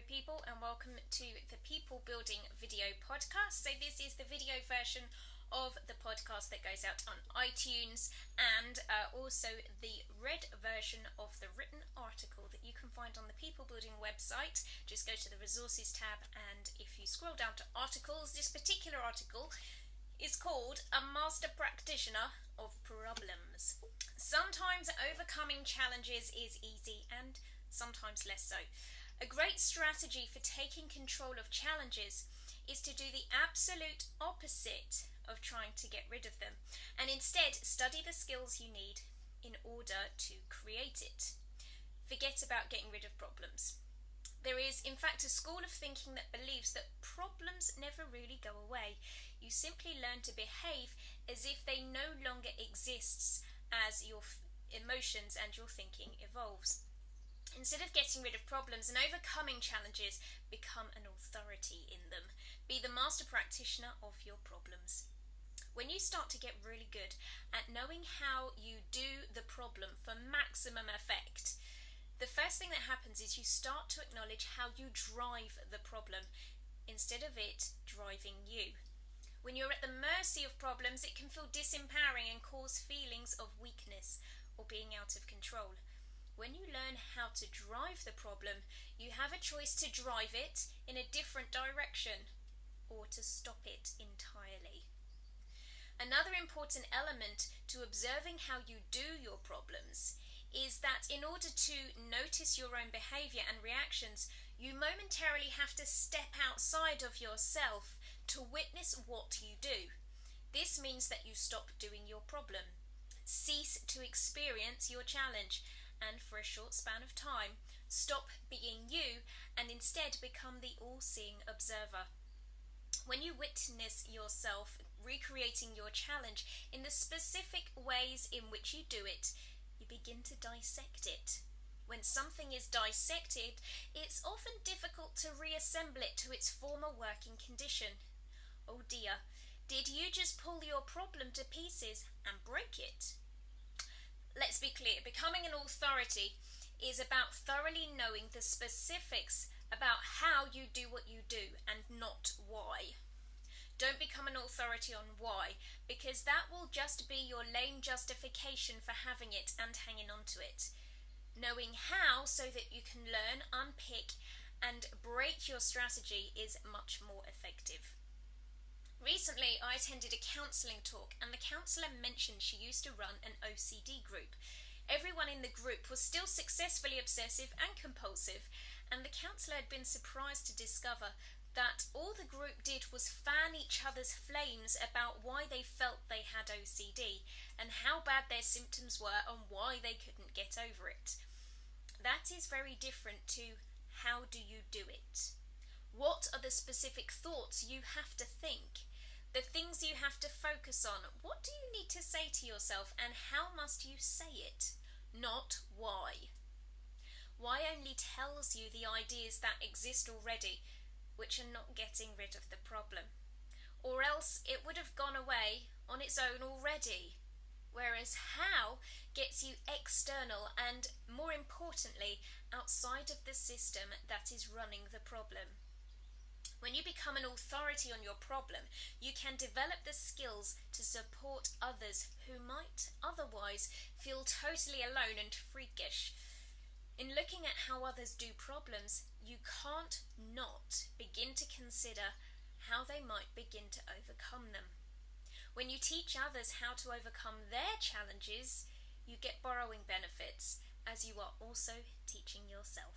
people, and welcome to the People Building video podcast. So this is the video version of the podcast that goes out on iTunes, and also the read version of the written article that you can find on the People Building website. Just go to the resources tab, and if you scroll down to articles, this particular article is called A Master Practitioner of Problems. Sometimes overcoming challenges is easy and sometimes less so. A great strategy for taking control of challenges is to do the absolute opposite of trying to get rid of them, and instead study the skills you need in order to create it. Forget about getting rid of problems. There is, in fact, a school of thinking that believes that problems never really go away. You simply learn to behave as if they no longer exist as your emotions and your thinking evolves. Instead of getting rid of problems and overcoming challenges, become an authority in them. Be the master practitioner of your problems. When you start to get really good at knowing how you do the problem for maximum effect, the first thing that happens is you start to acknowledge how you drive the problem instead of it driving you. When you're at the mercy of problems, it can feel disempowering and cause feelings of weakness or being out of control. When you learn how to drive the problem, you have a choice to drive it in a different direction or to stop it entirely. Another important element to observing how you do your problems is that in order to notice your own behavior and reactions, you momentarily have to step outside of yourself to witness what you do. This means that you stop doing your problem, cease to experience your challenge, and for a short span of time, stop being you and instead become the all-seeing observer. When you witness yourself recreating your challenge in the specific ways in which you do it, you begin to dissect it. When something is dissected, it's often difficult to reassemble it to its former working condition. Oh dear, did you just pull your problem to pieces and break it? Let's be clear, becoming an authority is about thoroughly knowing the specifics about how you do what you do and not why. Don't become an authority on why, because that will just be your lame justification for having it and hanging on to it. Knowing how so that you can learn, unpick, and break your strategy is much more effective. Recently, I attended a counselling talk, and the counsellor mentioned she used to run an OCD group. Everyone in the group was still successfully obsessive and compulsive, and the counsellor had been surprised to discover that all the group did was fan each other's flames about why they felt they had OCD and how bad their symptoms were and why they couldn't get over it. That is very different to how do you do it? What are the specific thoughts you have to think? The things you have to focus on. What do you need to say to yourself, and how must you say it? Not why. Why only tells you the ideas that exist already, which are not getting rid of the problem. Or else it would have gone away on its own already. Whereas how gets you external and, more importantly, outside of the system that is running the problem. When you become an authority on your problem, you can develop the skills to support others who might otherwise feel totally alone and freakish. In looking at how others do problems, you can't not begin to consider how they might begin to overcome them. When you teach others how to overcome their challenges, you get borrowing benefits, as you are also teaching yourself.